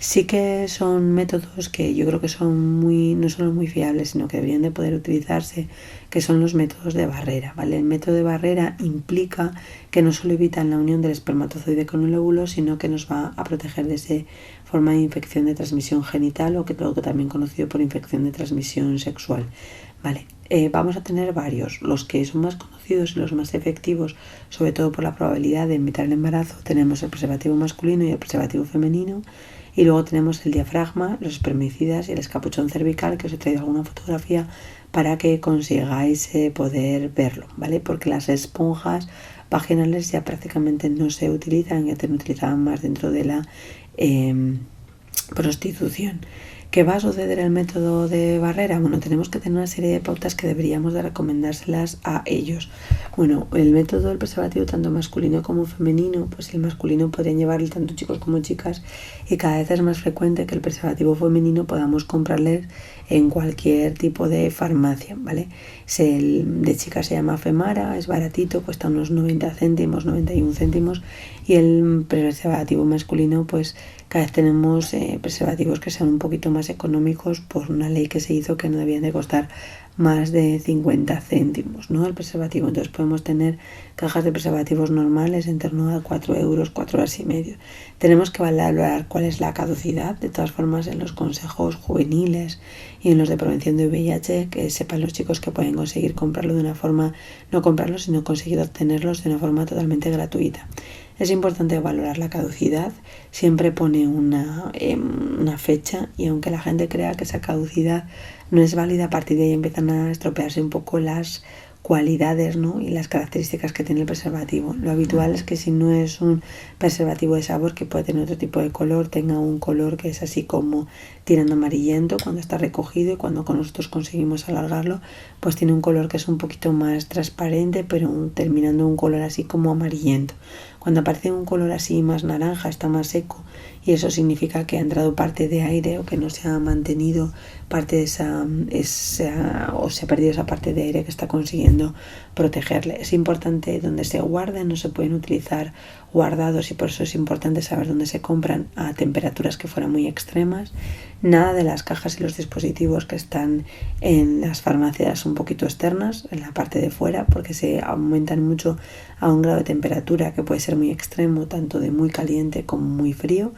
Sí que son métodos que yo creo que son no solo muy fiables, sino que deberían de poder utilizarse, que son los métodos de barrera, ¿vale? El método de barrera implica que no solo evitan la unión del espermatozoide con el óvulo, sino que nos va a proteger de esa forma de infección de transmisión genital o que luego también conocido por infección de transmisión sexual, ¿vale? Vamos a tener varios, los que son más conocidos y los más efectivos, sobre todo por la probabilidad de evitar el embarazo. Tenemos el preservativo masculino y el preservativo femenino. Y luego tenemos el diafragma, los espermicidas y el escapuchón cervical, que os he traído alguna fotografía para que consigáis poder verlo, ¿vale? Porque las esponjas vaginales ya prácticamente no se utilizan, ya se utilizaban más dentro de la prostitución. ¿Qué va a suceder el método de barrera? Bueno, tenemos que tener una serie de pautas que deberíamos de recomendárselas a ellos. Bueno, el método del preservativo tanto masculino como femenino, pues el masculino podrían llevarlo tanto chicos como chicas, y cada vez es más frecuente que el preservativo femenino podamos comprarles en cualquier tipo de farmacia, ¿vale? El de chicas se llama Femara, es baratito, cuesta unos 90 céntimos, 91 céntimos, y el preservativo masculino, pues cada vez tenemos preservativos que sean un poquito más económicos por una ley que se hizo que no debían de costar más de 50 céntimos, ¿no? El preservativo. Entonces podemos tener cajas de preservativos normales en torno a 4 euros, 4 horas y medio. Tenemos que valorar cuál es la caducidad. De todas formas, en los consejos juveniles y en los de prevención de VIH, que sepan los chicos que pueden conseguir comprarlo de una forma, no comprarlo, sino conseguir obtenerlos de una forma totalmente gratuita. Es importante valorar la caducidad, siempre pone una fecha, y aunque la gente crea que esa caducidad no es válida, a partir de ahí empiezan a estropearse un poco las cualidades, ¿no? Y las características que tiene el preservativo. Lo habitual es que si no es un preservativo de sabor, que puede tener otro tipo de color, tenga un color que es así como tirando amarillento cuando está recogido, y cuando con nosotros conseguimos alargarlo, pues tiene un color que es un poquito más transparente, pero terminando un color así como amarillento. Cuando aparece un color así más naranja, está más seco, y eso significa que ha entrado parte de aire o que no se ha mantenido parte de esa o se ha perdido esa parte de aire que está consiguiendo protegerle. Es importante donde se guarden, no se pueden utilizar guardados, y por eso es importante saber dónde se compran a temperaturas que fueran muy extremas. Nada de las cajas y los dispositivos que están en las farmacias un poquito externas, en la parte de fuera, porque se aumentan mucho a un grado de temperatura que puede ser muy extremo, tanto de muy caliente como muy frío.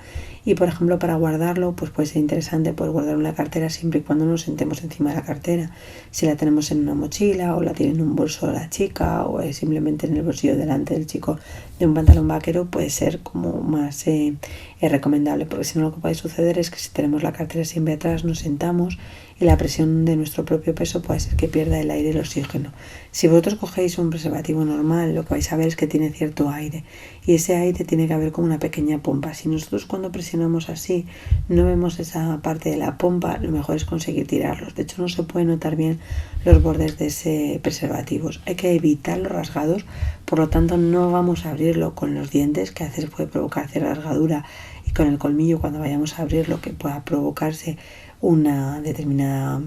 Y por ejemplo, para guardarlo, pues puede ser interesante poder guardarlo en la cartera siempre y cuando nos sentemos encima de la cartera. Si la tenemos en una mochila, o la tiene en un bolso la chica, o es simplemente en el bolsillo delante del chico de un pantalón vaquero, puede ser como más recomendable, porque si no, lo que puede suceder es que si tenemos la cartera siempre atrás, nos sentamos y la presión de nuestro propio peso puede ser que pierda el aire y el oxígeno. Si vosotros cogéis un preservativo normal, lo que vais a ver es que tiene cierto aire, y ese aire tiene que haber como una pequeña pompa. Si nosotros cuando presionamos así no vemos esa parte de la pompa, lo mejor es conseguir tirarlos. De hecho, no se puede notar bien los bordes de ese preservativo. Hay que evitar los rasgados, por lo tanto no vamos a abrirlo con los dientes, que a veces puede provocar cierta rasgadura, y con el colmillo cuando vayamos a abrirlo, que pueda provocarse una determinada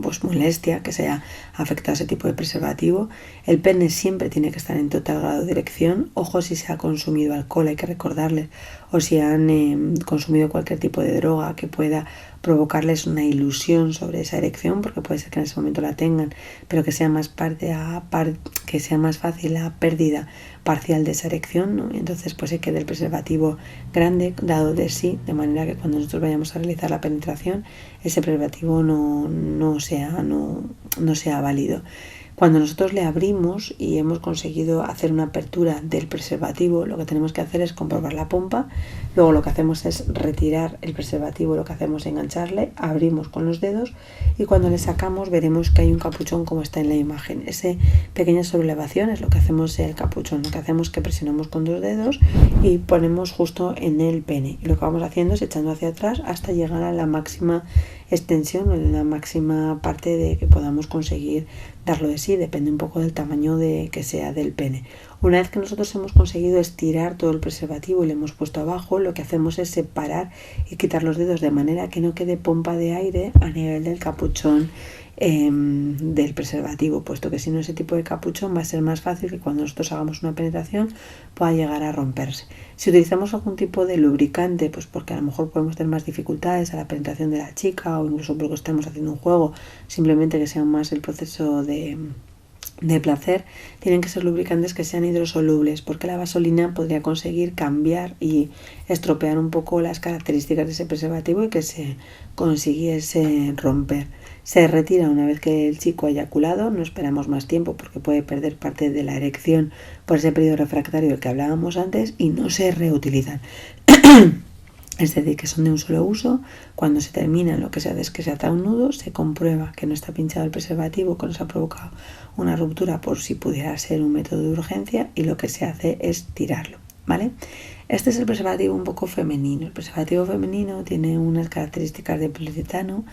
pues molestia que se haya afectado a ese tipo de preservativo. El pene siempre tiene que estar en total grado de erección. Ojo si se ha consumido alcohol, hay que recordarles, o si han consumido cualquier tipo de droga que pueda provocarles una ilusión sobre esa erección, porque puede ser que en ese momento la tengan, pero que sea más que sea más fácil la pérdida parcial de esa erección, ¿no? Entonces pues hay que dar el preservativo grande, dado de sí, de manera que cuando nosotros vayamos a realizar la penetración, ese preservativo no sea válido. Cuando nosotros le abrimos y hemos conseguido hacer una apertura del preservativo, lo que tenemos que hacer es comprobar la pompa. Luego lo que hacemos es retirar el preservativo, lo que hacemos es engancharle, abrimos con los dedos, y cuando le sacamos veremos que hay un capuchón como está en la imagen. Ese pequeña sublevación es lo que hacemos el capuchón. Lo que hacemos es que presionamos con 2 dedos y ponemos justo en el pene. Y lo que vamos haciendo es echando hacia atrás hasta llegar a la máxima extensión, en la máxima parte de que podamos conseguir darlo de sí. Depende un poco del tamaño que sea del pene. Una vez que nosotros hemos conseguido estirar todo el preservativo y le hemos puesto abajo, lo que hacemos es separar y quitar los dedos de manera que no quede pompa de aire a nivel del capuchón del preservativo, puesto que si no, ese tipo de capuchón va a ser más fácil que cuando nosotros hagamos una penetración pueda llegar a romperse. Si utilizamos algún tipo de lubricante, pues porque a lo mejor podemos tener más dificultades a la penetración de la chica, o incluso porque estamos haciendo un juego, simplemente que sea más el proceso de placer, tienen que ser lubricantes que sean hidrosolubles, porque la vaselina podría conseguir cambiar y estropear un poco las características de ese preservativo y que se consiguiese romper. Se retira una vez que el chico ha eyaculado, no esperamos más tiempo porque puede perder parte de la erección por ese periodo refractario del que hablábamos antes, y no se reutilizan. Es decir, que son de un solo uso. Cuando se termina, lo que se hace es que se ata un nudo, se comprueba que no está pinchado el preservativo, que no se ha provocado una ruptura por si pudiera ser un método de urgencia, y lo que se hace es tirarlo, ¿vale? Este es el preservativo un poco femenino. El preservativo femenino tiene unas características de poliuretano.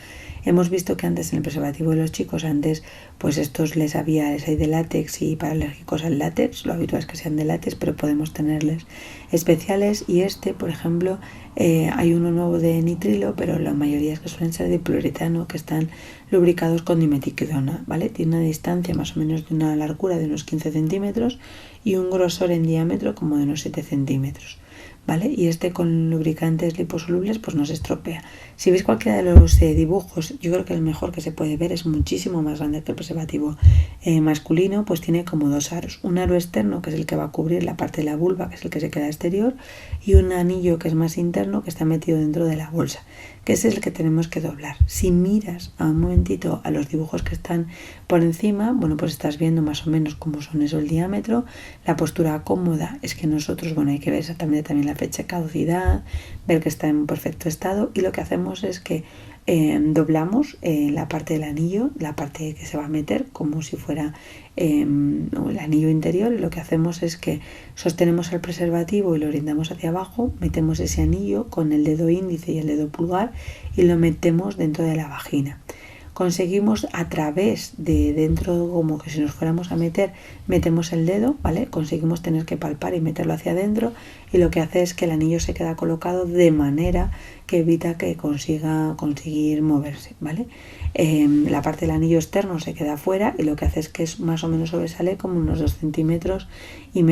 Hemos visto que antes en el preservativo de los chicos, antes pues estos les hay de látex, y para alérgicos al látex, lo habitual es que sean de látex, pero podemos tenerles especiales, y este, por ejemplo, hay uno nuevo de nitrilo, pero la mayoría es que suelen ser de poliuretano, que están lubricados con dimetiquidona, ¿vale? Tiene una distancia más o menos de una largura de unos 15 centímetros y un grosor en diámetro como de unos 7 centímetros. ¿Vale? Y este con lubricantes liposolubles pues no se estropea. Si veis cualquiera de los dibujos, yo creo que el mejor que se puede ver es muchísimo más grande que el preservativo masculino, pues tiene como dos aros. Un aro externo, que es el que va a cubrir la parte de la vulva, que es el que se queda exterior, y un anillo que es más interno, que está metido dentro de la bolsa, que ese es el que tenemos que doblar. Si miras a un momentito a los dibujos que están por encima, bueno, pues estás viendo más o menos cómo son eso, el diámetro. La postura cómoda es que nosotros, bueno, hay que ver exactamente también la fecha de caducidad, ver que está en perfecto estado, y lo que hacemos es que doblamos la parte del anillo, la parte que se va a meter como si fuera el anillo interior, y lo que hacemos es que sostenemos el preservativo y lo orientamos hacia abajo, metemos ese anillo con el dedo índice y el dedo pulgar y lo metemos dentro de la vagina. Conseguimos a través de dentro, como que si nos fuéramos a meter, metemos el dedo, ¿vale? Conseguimos tener que palpar y meterlo hacia adentro, y lo que hace es que el anillo se queda colocado de manera que evita que conseguir moverse, ¿vale? La parte del anillo externo se queda fuera, y lo que hace es que más o menos sobresale como unos 2,5 centímetros, y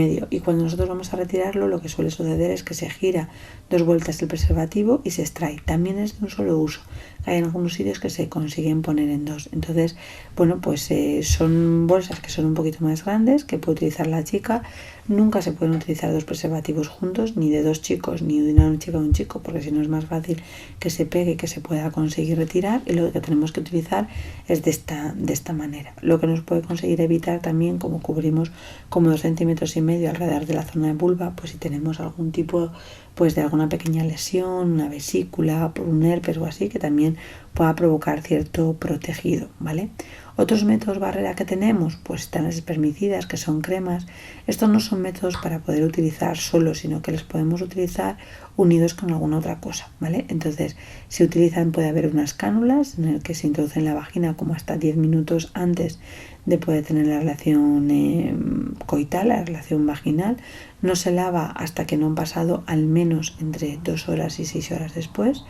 cuando nosotros vamos a retirarlo, lo que suele suceder es que se gira 2 vueltas el preservativo y se extrae. También es de un solo uso. Hay en algunos sitios que se consiguen poner en 2. Entonces, bueno, pues son bolsas que son un poquito más grandes, que puede utilizar la chica. Nunca se pueden utilizar 2 preservativos juntos, ni de 2 chicos, ni de una chica o un chico, porque si no es más fácil que se pegue y que se pueda conseguir retirar, y lo que tenemos que utilizar es de esta manera. Lo que nos puede conseguir evitar también, como cubrimos como 2,5 centímetros alrededor de la zona de vulva, pues si tenemos algún tipo pues de alguna pequeña lesión, una vesícula, por un herpes o así, que también pueda provocar cierto protegido, ¿vale? Otros métodos barrera que tenemos, pues están las espermicidas, que son cremas. Estos no son métodos para poder utilizar solos, sino que los podemos utilizar unidos con alguna otra cosa, ¿vale? Entonces, se utilizan, puede haber unas cánulas en el que se introduce en la vagina como hasta 10 minutos antes de poder tener la relación coital, la relación vaginal. No se lava hasta que no han pasado al menos entre 2 horas y 6 horas después.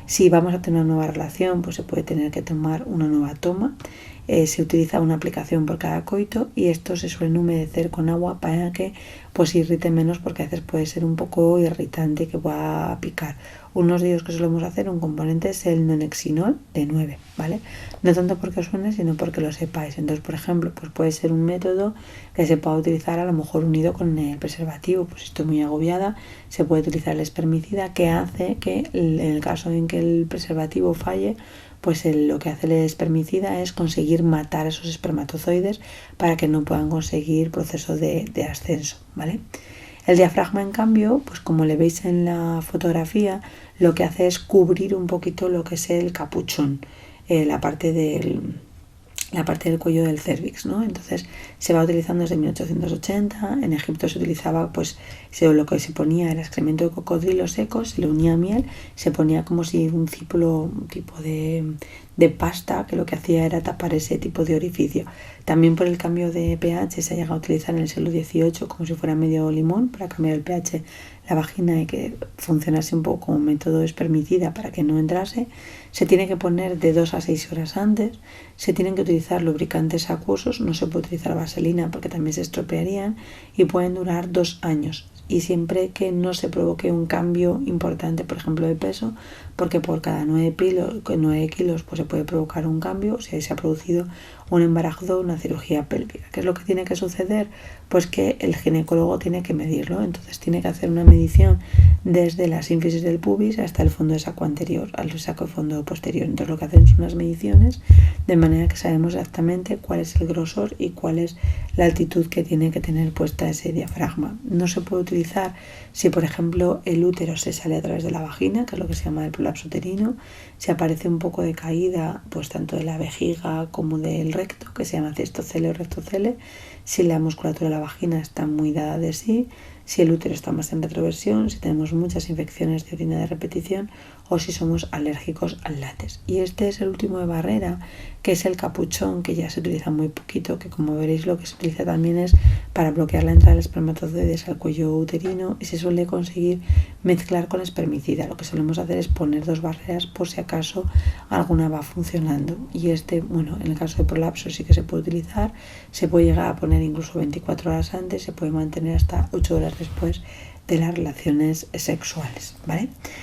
Si vamos a tener una nueva relación, pues se puede tener que tomar una nueva toma. Se utiliza una aplicación por cada coito, y esto se suele humedecer con agua para que pues irrite menos, porque a veces puede ser un poco irritante, que pueda picar. Unos días que solemos hacer un componente es el nonexinol de 9, ¿vale? No tanto porque os suene, sino porque lo sepáis. Entonces, por ejemplo, pues puede ser un método que se pueda utilizar a lo mejor unido con el preservativo. Pues si estoy muy agobiada, se puede utilizar el espermicida, que hace que en el caso en que el preservativo falle, pues lo que hace el espermicida es conseguir matar esos espermatozoides para que no puedan conseguir proceso de ascenso, ¿vale? El diafragma, en cambio, pues como le veis en la fotografía, lo que hace es cubrir un poquito lo que es el capuchón, la parte del cuello del cérvix, ¿no? Entonces se va utilizando desde 1880. En Egipto se utilizaba, pues lo que se ponía era excremento de cocodrilo seco, se le unía miel, se ponía como si un tipo de pasta, que lo que hacía era tapar ese tipo de orificio. También por el cambio de pH se ha llegado a utilizar en el siglo XVIII como si fuera medio limón para cambiar el pH la vagina y que funcionase un poco como método espermicida para que no entrase, se tiene que poner de 2 a 6 horas antes, se tienen que utilizar lubricantes acuosos, no se puede utilizar vaselina porque también se estropearían y pueden durar 2 años. Y siempre que no se provoque un cambio importante, por ejemplo, de peso, porque por cada 9 kilos pues se puede provocar un cambio, si se ha producido un embarazo o una cirugía pélvica. ¿Qué es lo que tiene que suceder? Pues que el ginecólogo tiene que medirlo, entonces tiene que hacer una medición desde la sínfisis del pubis hasta el fondo de saco anterior, al saco de fondo posterior. Entonces lo que hacen son unas mediciones de manera que sabemos exactamente cuál es el grosor y cuál es la altitud que tiene que tener puesta ese diafragma. No se puede utilizar si, por ejemplo, el útero se sale a través de la vagina, que es lo que se llama el prolapso uterino, si aparece un poco de caída, pues tanto de la vejiga como del recto, que se llama cistocele o rectocele, si la musculatura de la vagina está muy dada de sí, si el útero está más en retroversión, si tenemos muchas infecciones de orina de repetición o si somos alérgicos al látex. Y este es el último de barrera, que es el capuchón, que ya se utiliza muy poquito, que como veréis lo que se utiliza también es para bloquear la entrada de espermatozoides al cuello uterino y se suele conseguir mezclar con espermicida. Lo que solemos hacer es poner 2 barreras por si acaso alguna va funcionando. Y bueno, en el caso de prolapso sí que se puede utilizar, se puede llegar a poner incluso 24 horas antes, se puede mantener hasta 8 horas después de las relaciones sexuales, ¿vale?